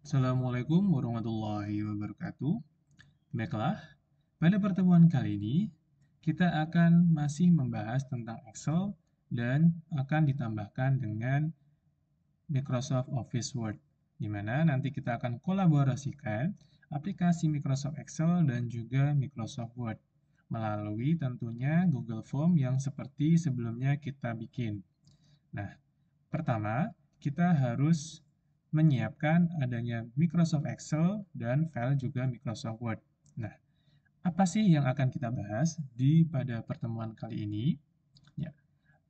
Assalamualaikum warahmatullahi wabarakatuh. Baiklah, pada pertemuan kali ini kita akan masih membahas tentang Excel dan akan ditambahkan dengan Microsoft Office Word, di mana nanti kita akan kolaborasikan aplikasi Microsoft Excel dan juga Microsoft Word melalui tentunya Google Form yang seperti sebelumnya kita bikin. Nah, pertama, kita harus menyiapkan adanya Microsoft Excel dan file juga Microsoft Word. Nah, apa sih yang akan kita bahas pada pertemuan kali ini? Ya,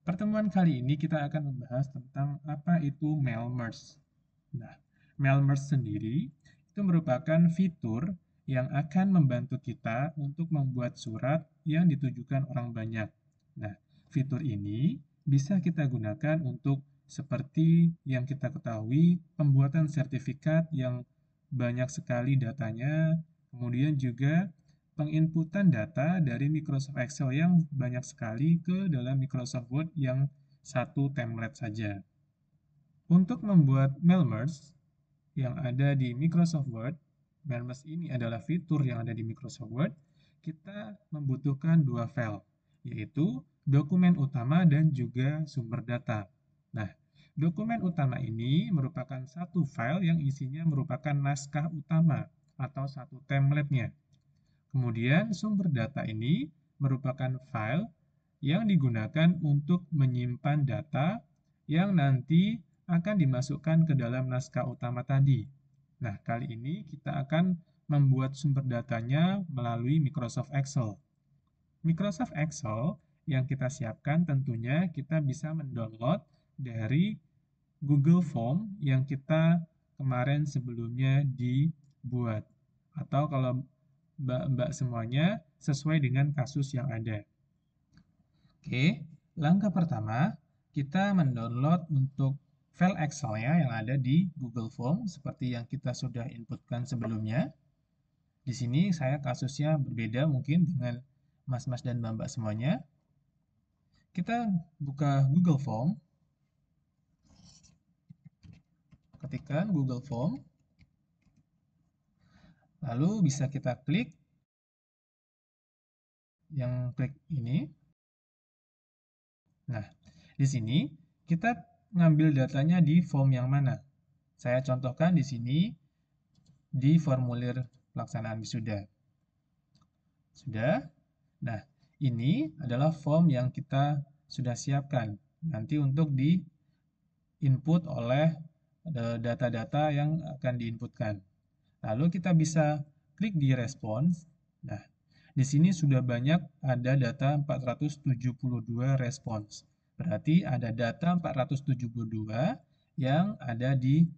pertemuan kali ini kita akan membahas tentang apa itu mail merge. Nah, mail merge sendiri itu merupakan fitur yang akan membantu kita untuk membuat surat yang ditujukan orang banyak. Nah, fitur ini bisa kita gunakan untuk seperti yang kita ketahui, pembuatan sertifikat yang banyak sekali datanya, kemudian juga penginputan data dari Microsoft Excel yang banyak sekali ke dalam Microsoft Word yang satu template saja. Untuk membuat mail merge yang ada di Microsoft Word, mail merge ini adalah fitur yang ada di Microsoft Word, kita membutuhkan dua file, yaitu dokumen utama dan juga sumber data. Nah, dokumen utama ini merupakan satu file yang isinya merupakan naskah utama atau satu template-nya. Kemudian sumber data ini merupakan file yang digunakan untuk menyimpan data yang nanti akan dimasukkan ke dalam naskah utama tadi. Nah, kali ini kita akan membuat sumber datanya melalui Microsoft Excel. Microsoft Excel yang kita siapkan tentunya kita bisa mendownload dari Google Form yang kita kemarin sebelumnya dibuat. Atau kalau mbak-mbak semuanya sesuai dengan kasus yang ada. Oke, langkah pertama kita mendownload untuk file Excel-nya yang ada di Google Form seperti yang kita sudah inputkan sebelumnya. Di sini saya kasusnya berbeda mungkin dengan mas-mas dan mbak-mbak semuanya. Kita buka Google Form, ketikkan Google Form, lalu bisa kita klik yang klik ini. Nah, di sini kita ngambil datanya di form yang mana. Saya contohkan di sini di formulir pelaksanaan wisuda. Sudah? Nah, ini adalah form yang kita sudah siapkan. Nanti untuk di input oleh data-data yang akan diinputkan. Lalu kita bisa klik di response. Nah, di sini sudah banyak ada data 472 respons. Berarti ada data 472 yang ada di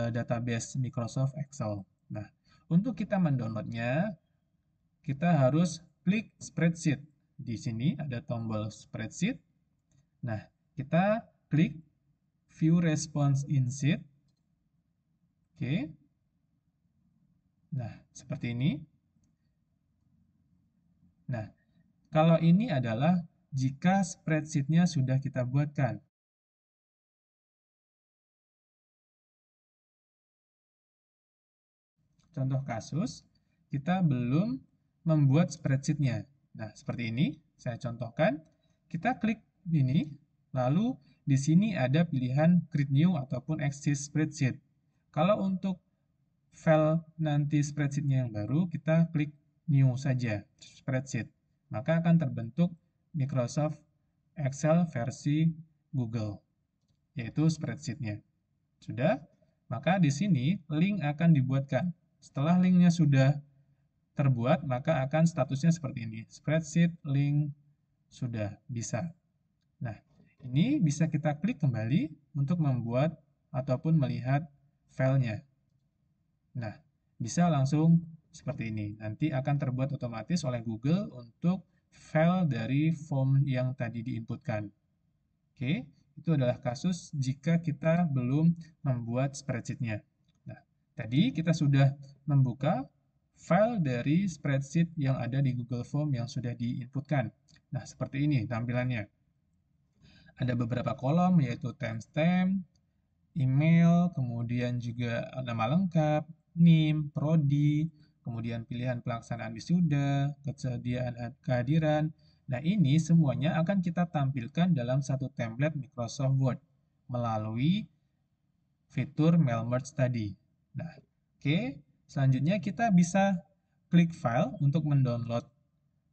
database Microsoft Excel. Nah, untuk kita mendownloadnya, kita harus klik spreadsheet. Di sini ada tombol spreadsheet. Nah, kita klik view response in sheet. Oke. Nah, seperti ini. Nah, kalau ini adalah jika spreadsheet-nya sudah kita buatkan. Contoh kasus, kita belum membuat spreadsheet-nya. Nah, seperti ini, saya contohkan. Kita klik ini, lalu di sini ada pilihan Create New ataupun Exist Spreadsheet. Kalau untuk file nanti spreadsheet-nya yang baru, kita klik New saja, Spreadsheet. Maka akan terbentuk Microsoft Excel versi Google, yaitu spreadsheet-nya. Sudah? Maka di sini link akan dibuatkan. Setelah linknya sudah terbuat, maka akan statusnya seperti ini. Spreadsheet link sudah bisa. Nah, ini bisa kita klik kembali untuk membuat ataupun melihat filenya. Nah, bisa langsung seperti ini. Nanti akan terbuat otomatis oleh Google untuk file dari form yang tadi diinputkan. Oke, itu adalah kasus jika kita belum membuat spreadsheet-nya. Nah, tadi kita sudah membuka file dari spreadsheet yang ada di Google Form yang sudah diinputkan. Nah, seperti ini tampilannya. Ada beberapa kolom yaitu timestamp, email, kemudian juga nama lengkap, NIM, prodi, kemudian pilihan pelaksanaan wisuda, kesediaan kehadiran. Nah, ini semuanya akan kita tampilkan dalam satu template Microsoft Word melalui fitur mail merge tadi. Nah, oke. Selanjutnya kita bisa klik file untuk mendownload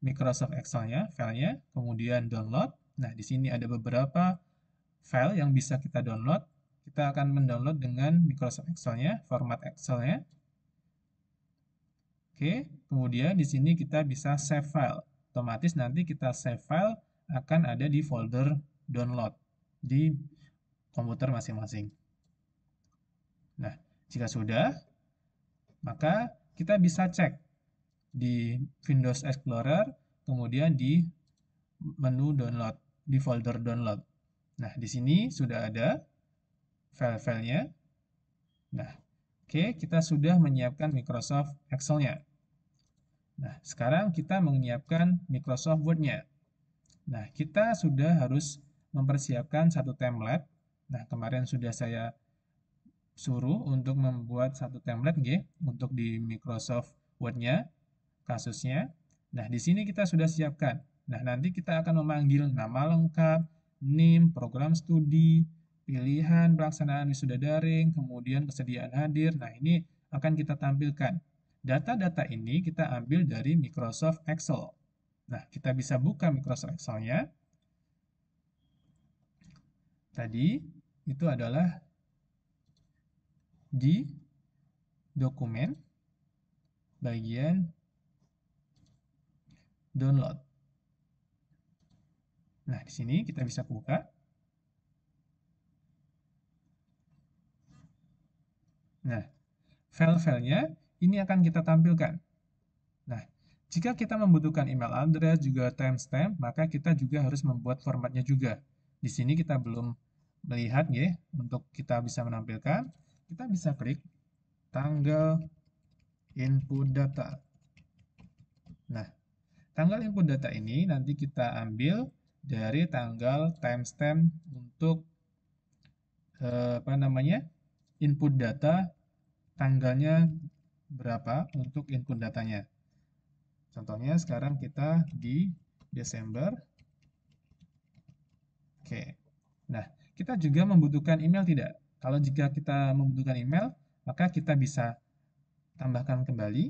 Microsoft Excel-nya, filenya, kemudian download. Nah, di sini ada beberapa file yang bisa kita download. Kita akan mendownload dengan Microsoft Excel-nya, format Excel-nya. Oke, kemudian di sini kita bisa save file. Otomatis nanti kita save file akan ada di folder download di komputer masing-masing. Nah, jika sudah, maka kita bisa cek di Windows Explorer, kemudian di menu download, di folder download. Nah, di sini sudah ada file-filenya. Nah, oke, kita sudah menyiapkan Microsoft Excel-nya. Nah, sekarang kita menyiapkan Microsoft Word-nya. Nah, kita sudah harus mempersiapkan satu template. Nah, kemarin sudah saya suruh untuk membuat satu template untuk di Microsoft Word-nya, kasusnya. Nah, di sini kita sudah siapkan. Nah, nanti kita akan memanggil nama lengkap, NIM, program studi, pilihan pelaksanaan wisuda daring, kemudian kesediaan hadir. Nah, ini akan kita tampilkan. Data-data ini kita ambil dari Microsoft Excel. Nah, kita bisa buka Microsoft Excel-nya. Tadi itu adalah di dokumen bagian download. Nah, di sini kita bisa buka. Nah, file-filenya ini akan kita tampilkan. Nah, jika kita membutuhkan email address, juga timestamp, maka kita juga harus membuat formatnya juga. Di sini kita belum melihat untuk kita bisa menampilkan. Kita bisa klik tanggal input data. Nah, tanggal input data ini nanti kita ambil dari tanggal timestamp untuk input data, tanggalnya berapa untuk input datanya. Contohnya sekarang kita di Desember. Oke. Nah, kita juga membutuhkan email tidak? Kalau jika kita membutuhkan email, maka kita bisa tambahkan kembali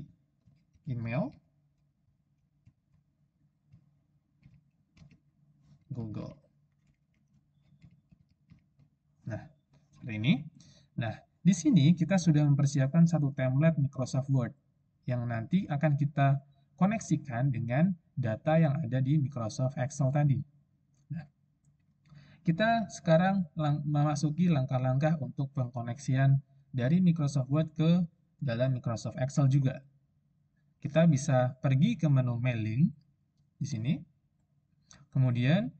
email Google. Nah, seperti ini. Nah, di sini kita sudah mempersiapkan satu template Microsoft Word yang nanti akan kita koneksikan dengan data yang ada di Microsoft Excel tadi. Nah, kita sekarang memasuki langkah-langkah untuk pengkoneksian dari Microsoft Word ke dalam Microsoft Excel juga. Kita bisa pergi ke menu mailing di sini. Kemudian,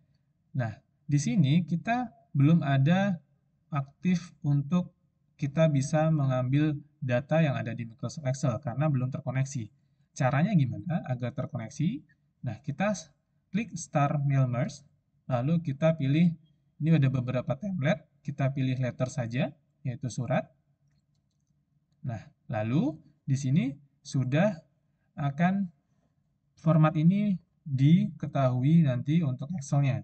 nah, di sini kita belum ada aktif untuk kita bisa mengambil data yang ada di Microsoft Excel karena belum terkoneksi. Caranya gimana agar terkoneksi? Nah, kita klik Start Mail Merge, lalu kita pilih, ini ada beberapa template, kita pilih letter saja, yaitu surat. Nah, lalu di sini sudah akan format ini diketahui nanti untuk Excel-nya.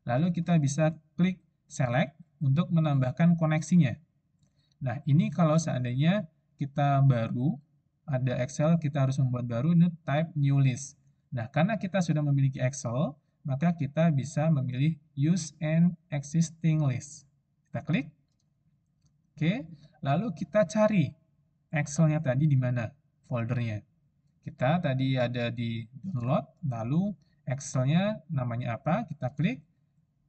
Lalu kita bisa klik Select untuk menambahkan koneksinya. Nah, ini kalau seandainya kita baru ada Excel, kita harus membuat baru, ini type new list. Nah, karena kita sudah memiliki Excel, maka kita bisa memilih use an existing list. Kita klik. Oke, lalu kita cari Excel-nya tadi di mana foldernya. Kita tadi ada di download, lalu Excel-nya namanya apa, kita klik,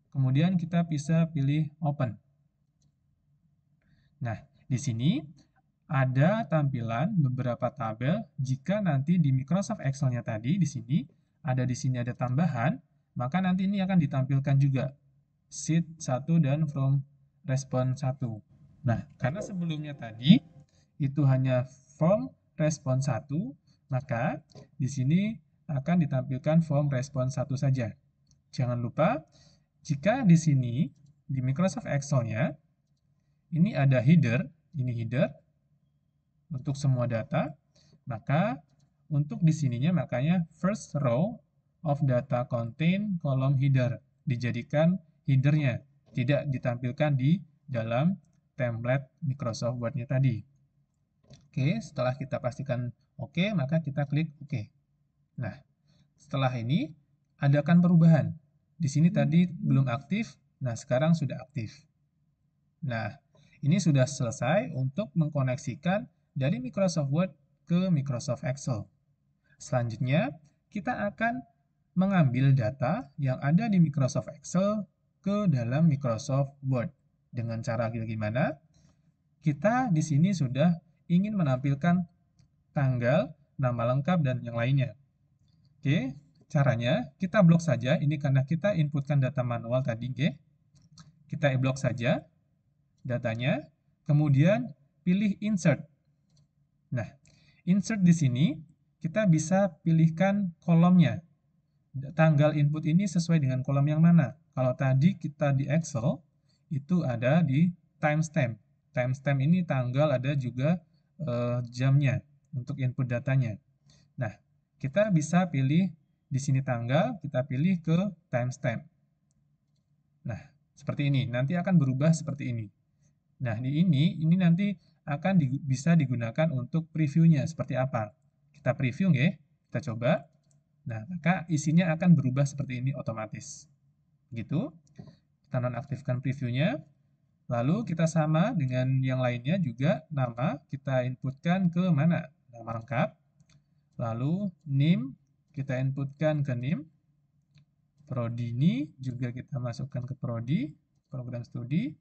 kemudian kita bisa pilih open. Nah, di sini ada tampilan beberapa tabel. Jika nanti di Microsoft Excel-nya tadi, di sini ada tambahan, maka nanti ini akan ditampilkan juga sheet 1 dan from response 1. Nah, karena sebelumnya tadi itu hanya from response 1, maka di sini akan ditampilkan form response 1 saja. Jangan lupa, jika di sini di Microsoft Excel-nya ini ada header, ini header untuk semua data. Maka untuk di sininya makanya first row of data contain column header dijadikan headernya, tidak ditampilkan di dalam template Microsoft Word-nya tadi. Oke, setelah kita pastikan oke, maka kita klik oke. Nah, setelah ini adakan perubahan. Di sini tadi belum aktif, nah sekarang sudah aktif. Nah, ini sudah selesai untuk mengkoneksikan dari Microsoft Word ke Microsoft Excel. Selanjutnya, kita akan mengambil data yang ada di Microsoft Excel ke dalam Microsoft Word. Dengan cara gimana? Kita di sini sudah ingin menampilkan tanggal, nama lengkap, dan yang lainnya. Oke, caranya kita blok saja. Ini karena kita inputkan data manual tadi. Oke. Kita blok saja datanya, kemudian pilih Insert. Nah, Insert di sini kita bisa pilihkan kolomnya. Tanggal input ini sesuai dengan kolom yang mana? Kalau tadi kita di Excel, itu ada di timestamp. Timestamp ini tanggal, ada juga jamnya untuk input datanya. Nah, kita bisa pilih di sini tanggal, kita pilih ke timestamp. Nah, seperti ini. Nanti akan berubah seperti ini. Nah, ini nanti akan bisa digunakan untuk previewnya seperti apa. Kita preview nggih, kita coba. Nah, maka isinya akan berubah seperti ini otomatis. Gitu. Kita nonaktifkan previewnya. Lalu kita sama dengan yang lainnya juga nama kita inputkan ke mana? Nama lengkap. Lalu NIM kita inputkan ke NIM. Prodi ini juga kita masukkan ke prodi, program studi.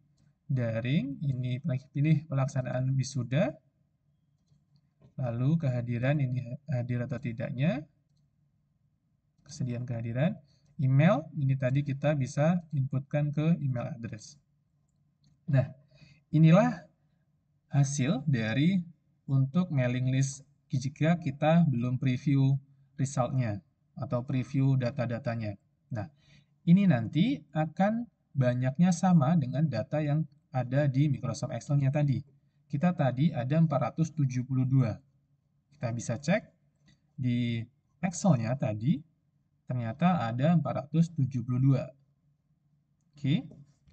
Daring, ini pilih pelaksanaan wisuda. Lalu kehadiran, ini hadir atau tidaknya. Kesediaan kehadiran. Email, ini tadi kita bisa inputkan ke email address. Nah, inilah hasil dari untuk mailing list jika kita belum preview resultnya atau preview data-datanya. Nah, ini nanti akan banyaknya sama dengan data yang ada di Microsoft Excel-nya tadi. Kita tadi ada 472. Kita bisa cek di Excel-nya tadi, ternyata ada 472. Oke,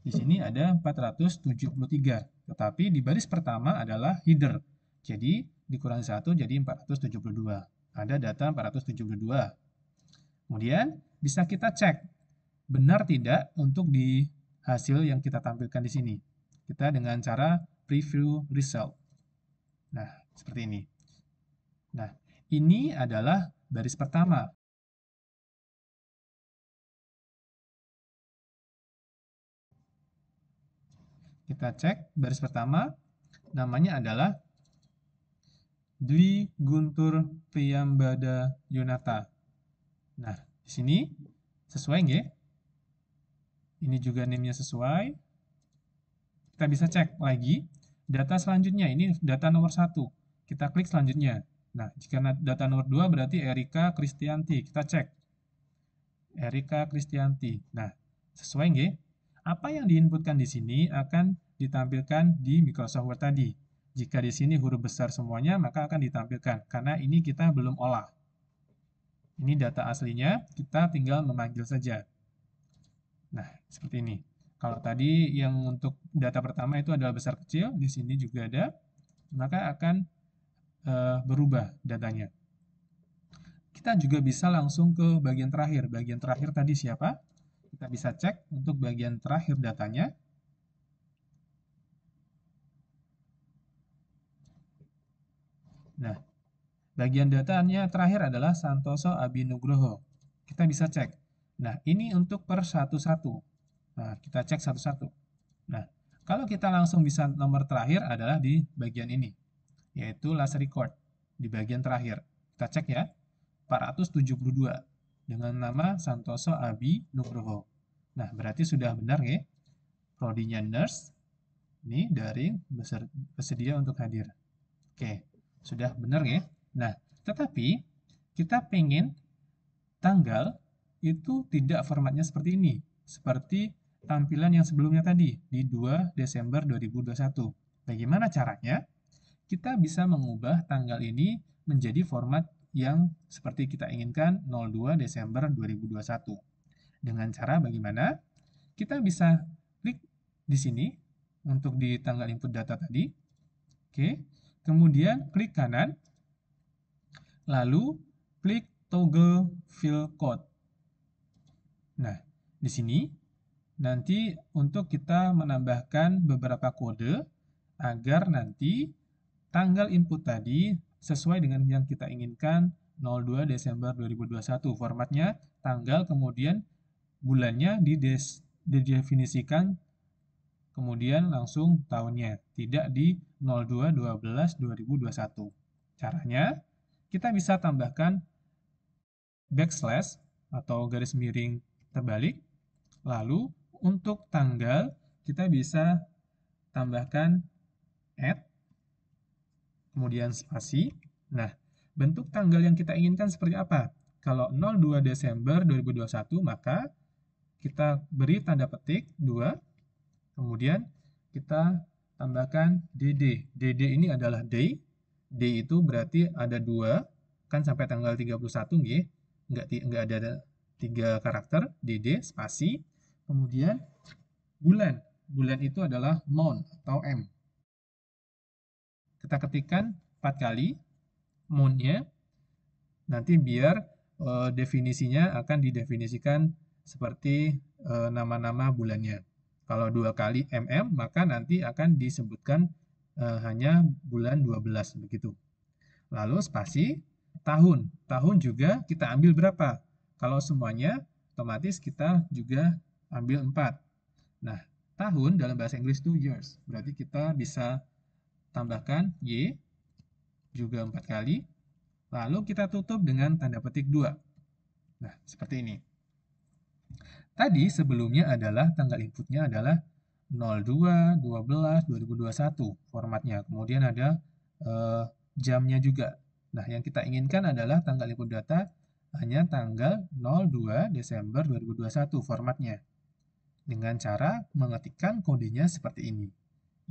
di sini ada 473. Tetapi di baris pertama adalah header. Jadi dikurangi 1 jadi 472. Ada data 472. Kemudian bisa kita cek benar tidak untuk di hasil yang kita tampilkan di sini. Kita dengan cara preview result. Nah, seperti ini. Nah, ini adalah baris pertama. Kita cek baris pertama, namanya adalah Dwi Guntur Priyambada Yonata. Nah, di sini sesuai nggih? Ini juga name-nya sesuai. Kita bisa cek lagi data selanjutnya. Ini data nomor 1. Kita klik selanjutnya. Nah, jika data nomor 2 berarti Erika Kristianti. Kita cek. Erika Kristianti. Nah, sesuai nggih? Apa yang diinputkan di sini akan ditampilkan di Microsoft Word tadi. Jika di sini huruf besar semuanya, maka akan ditampilkan. Karena ini kita belum olah. Ini data aslinya, kita tinggal memanggil saja. Nah, seperti ini. Kalau tadi yang untuk data pertama itu adalah besar kecil, di sini juga ada, maka akan berubah datanya. Kita juga bisa langsung ke bagian terakhir. Bagian terakhir tadi siapa? Kita bisa cek untuk bagian terakhir datanya. Nah, bagian datanya terakhir adalah Santoso Abinugroho. Kita bisa cek. Nah, ini untuk per satu-satu. Nah, kita cek satu-satu. Nah, kalau kita langsung bisa nomor terakhir adalah di bagian ini, yaitu last record, di bagian terakhir. Kita cek ya, 472 dengan nama Santoso Abi Nugroho. Nah, berarti sudah benar ya. Prodinya nurse, ini daring bersedia untuk hadir. Oke, sudah benar ya. Nah, tetapi kita pengen tanggal itu tidak formatnya seperti ini. Seperti tampilan yang sebelumnya tadi, di 2 Desember 2021. Bagaimana caranya? Kita bisa mengubah tanggal ini menjadi format yang seperti kita inginkan 02 Desember 2021. Dengan cara bagaimana? Kita bisa klik di sini untuk di tanggal input data tadi. Oke. Kemudian klik kanan, lalu klik toggle fill code. Nah, di sini nanti untuk kita menambahkan beberapa kode agar nanti tanggal input tadi sesuai dengan yang kita inginkan 02 Desember 2021. Formatnya tanggal kemudian bulannya didefinisikan kemudian langsung tahunnya, tidak di 02/12/2021. Caranya, kita bisa tambahkan backslash atau garis miring terbalik. Lalu untuk tanggal kita bisa tambahkan add, kemudian spasi. Nah, bentuk tanggal yang kita inginkan seperti apa? Kalau 02 Desember 2021, maka kita beri tanda petik 2, kemudian kita tambahkan DD. DD ini adalah day. Day itu berarti ada 2, kan sampai tanggal 31, nggih. Nggak ada 3 karakter, DD, spasi. Kemudian bulan. Bulan itu adalah month atau M. Kita ketikkan 4 kali month-nya, nanti biar definisinya akan didefinisikan seperti nama-nama bulannya. Kalau 2 kali MM, maka nanti akan disebutkan hanya bulan 12, begitu. Lalu spasi, tahun. Tahun juga kita ambil berapa? Kalau semuanya, otomatis kita juga ambil 4. Nah, tahun dalam bahasa Inggris itu years. Berarti kita bisa tambahkan Y, juga 4 kali. Lalu kita tutup dengan tanda petik 2. Nah, seperti ini. Tadi sebelumnya adalah tanggal inputnya adalah 02/12/2021 formatnya. Kemudian ada jamnya juga. Nah, yang kita inginkan adalah tanggal input data hanya tanggal 02 Desember 2021 formatnya. Dengan cara mengetikkan kodenya seperti ini.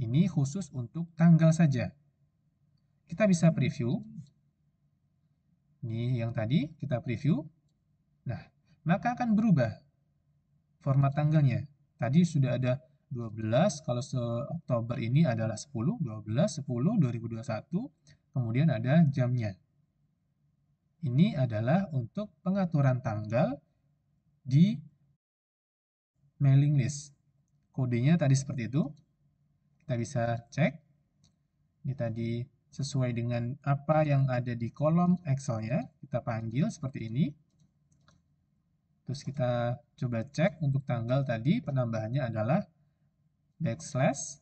Ini khusus untuk tanggal saja. Kita bisa preview. Ini yang tadi kita preview. Nah, maka akan berubah format tanggalnya. Tadi sudah ada 12, kalau se-Oktober ini adalah 10, 12, 10, 2021, kemudian ada jamnya. Ini adalah untuk pengaturan tanggal di mailing list. Kodenya tadi seperti itu. Kita bisa cek. Ini tadi sesuai dengan apa yang ada di kolom Excel-nya. Kita panggil seperti ini. Terus kita coba cek untuk tanggal tadi penambahannya adalah backslash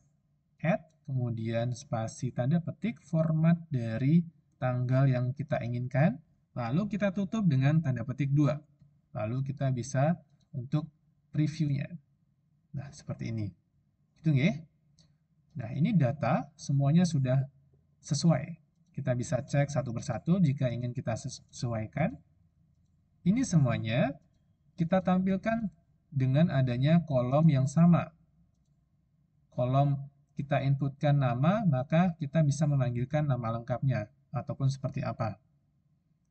add, kemudian spasi tanda petik format dari tanggal yang kita inginkan, lalu kita tutup dengan tanda petik 2. Lalu kita bisa untuk previewnya. Nah, seperti ini. Itu nggih? Nah, ini data semuanya sudah sesuai. Kita bisa cek satu persatu jika ingin kita sesuaikan. Ini semuanya kita tampilkan dengan adanya kolom yang sama. Kolom kita inputkan nama, maka kita bisa memanggilkan nama lengkapnya, ataupun seperti apa.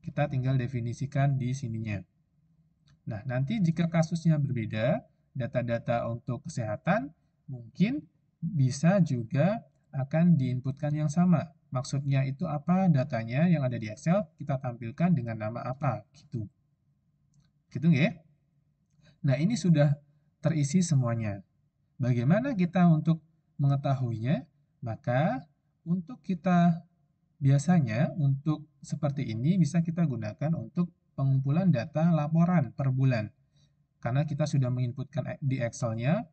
Kita tinggal definisikan di sininya. Nah, nanti jika kasusnya berbeda, data-data untuk kesehatan mungkin bisa juga akan diinputkan yang sama. Maksudnya itu apa? Datanya yang ada di Excel kita tampilkan dengan nama apa, gitu. Gitu nggih? Nah, ini sudah terisi semuanya. Bagaimana kita untuk mengetahuinya? Maka untuk kita biasanya untuk seperti ini bisa kita gunakan untuk pengumpulan data laporan per bulan. Karena kita sudah menginputkan di Excel-nya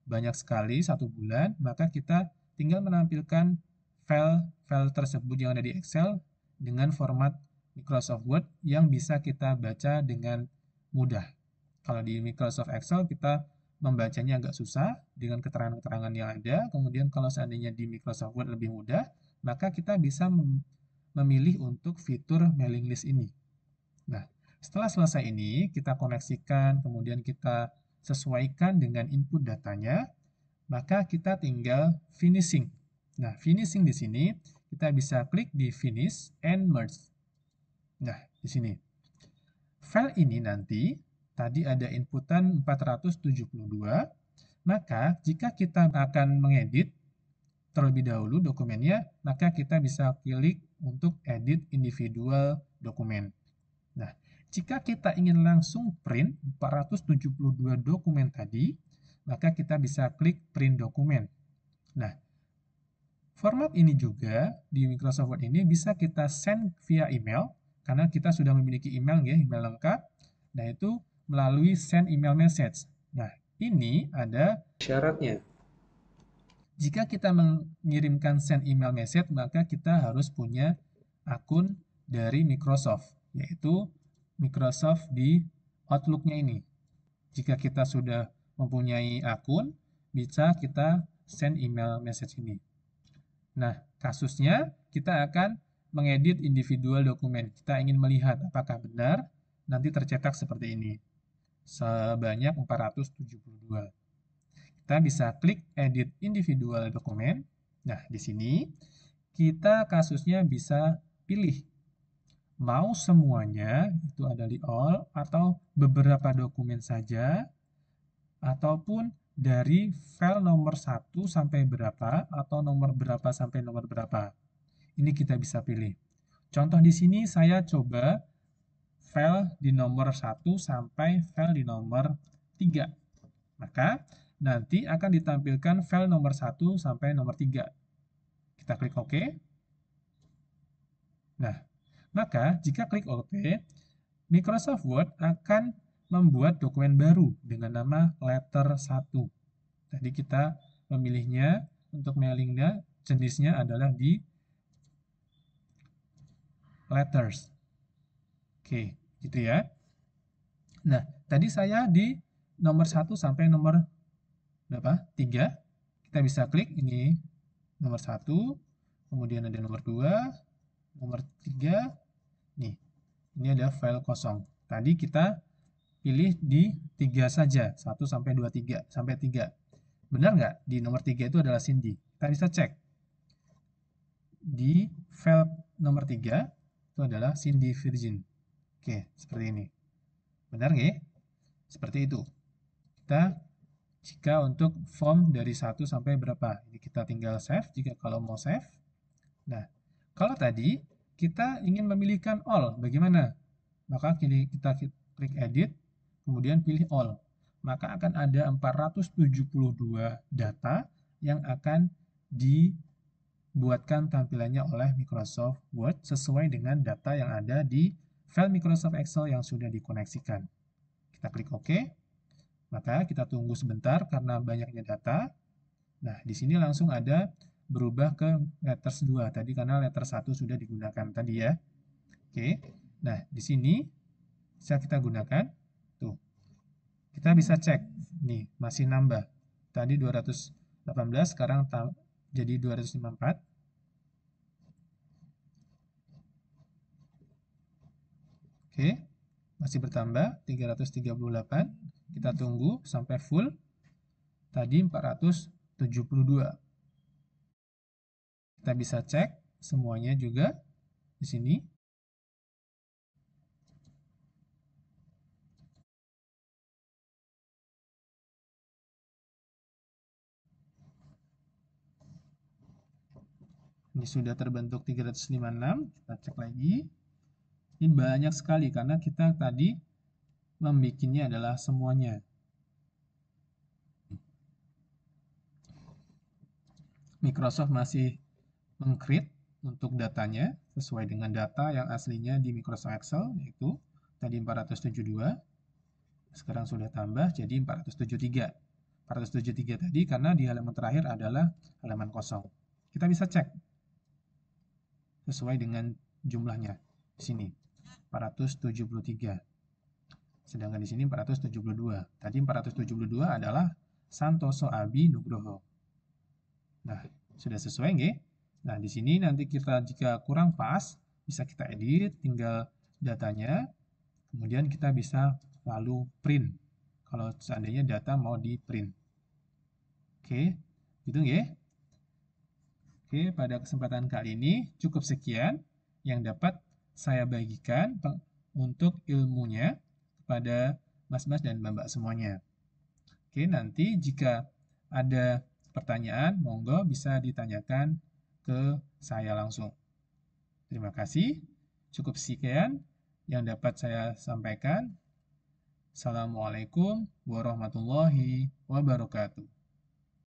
banyak sekali satu bulan, maka kita tinggal menampilkan file tersebut yang ada di Excel dengan format Microsoft Word yang bisa kita baca dengan mudah. Kalau di Microsoft Excel kita membacanya agak susah dengan keterangan-keterangan yang ada. Kemudian kalau seandainya di Microsoft Word lebih mudah, maka kita bisa memilih untuk fitur mailing list ini. Nah, setelah selesai ini, kita koneksikan, kemudian kita sesuaikan dengan input datanya, maka kita tinggal finishing. Nah, finishing di sini kita bisa klik di finish and merge. Nah, di sini. File ini nanti tadi ada inputan 472, maka jika kita akan mengedit terlebih dahulu dokumennya, maka kita bisa klik untuk edit individual dokumen. Nah, jika kita ingin langsung print 472 dokumen tadi, maka kita bisa klik print dokumen. Nah, format ini juga di Microsoft Word ini bisa kita send via email, karena kita sudah memiliki email ya, email lengkap. Nah, itu melalui send email message. Nah, ini ada syaratnya. Jika kita mengirimkan send email message, maka kita harus punya akun dari Microsoft, yaitu Microsoft di Outlook-nya ini. Jika kita sudah mempunyai akun, bisa kita send email message ini. Nah, kasusnya kita akan mengedit individual dokumen. Kita ingin melihat apakah benar nanti tercetak seperti ini. Sebanyak 472. Kita bisa klik edit individual dokumen. Nah, di sini kita kasusnya bisa pilih mau semuanya, itu ada di all, atau beberapa dokumen saja, ataupun dari file nomor 1 sampai berapa, atau nomor berapa sampai nomor berapa. Ini kita bisa pilih. Contoh di sini saya coba file di nomor 1 sampai file di nomor 3. Maka nanti akan ditampilkan file nomor 1 sampai nomor 3. Kita klik OK. Nah, maka jika klik OK, Microsoft Word akan membuat dokumen baru dengan nama letter 1. Tadi kita memilihnya untuk mailingnya, jenisnya adalah di letters. Oke, gitu ya. Nah, tadi saya di nomor 1 sampai nomor berapa? 3. Kita bisa klik ini nomor 1, kemudian ada nomor 2, nomor 3. Nih, ini ada file kosong. Tadi kita pilih di 3 saja, 1 sampai 2, 3, sampai 3. Benar nggak? Di nomor 3 itu adalah Cindy. Kita bisa cek. Di file nomor 3 itu adalah Cindy Virgin. Oke, seperti ini. Benar nggak? Seperti itu. Kita jika untuk form dari 1 sampai berapa. Ini kita tinggal save jika kalau mau save. Nah, kalau tadi kita ingin memilihkan all, bagaimana? Maka kita klik edit, kemudian pilih all. Maka akan ada 472 data yang akan dibuatkan tampilannya oleh Microsoft Word sesuai dengan data yang ada di file Microsoft Excel yang sudah dikoneksikan. Kita klik OK. Maka kita tunggu sebentar karena banyaknya data. Nah, di sini langsung ada berubah ke letters 2 tadi karena letter 1 sudah digunakan tadi ya. Oke. Nah, di sini bisa kita gunakan. Tuh. Kita bisa cek. Nih, masih nambah. Tadi 218, sekarang jadi 254. Oke. Masih bertambah 338. Kita tunggu sampai full. Tadi 472. Kita bisa cek semuanya juga di sini. Ini sudah terbentuk 356. Kita cek lagi. Ini banyak sekali karena kita tadi membikinnya adalah semuanya. Microsoft masih meng-create untuk datanya sesuai dengan data yang aslinya di Microsoft Excel, yaitu tadi 472, sekarang sudah tambah jadi 473. 473 tadi karena di halaman terakhir adalah halaman kosong. Kita bisa cek sesuai dengan jumlahnya. Di sini 473. Sedangkan di sini 472. Tadi 472 adalah Santoso Abi Nugroho. Nah, sudah sesuai nggih? Nah, di sini nanti kita jika kurang pas, bisa kita edit, tinggal datanya, kemudian kita bisa lalu print. kalau seandainya data mau di print. Oke, gitu ya. Oke, pada kesempatan kali ini cukup sekian yang dapat saya bagikan untuk ilmunya kepada mas-mas dan mbak-mbak semuanya. Oke, nanti jika ada pertanyaan, monggo bisa ditanyakan ke saya langsung. Terima kasih. Cukup sekian yang dapat saya sampaikan. Assalamualaikum warahmatullahi wabarakatuh.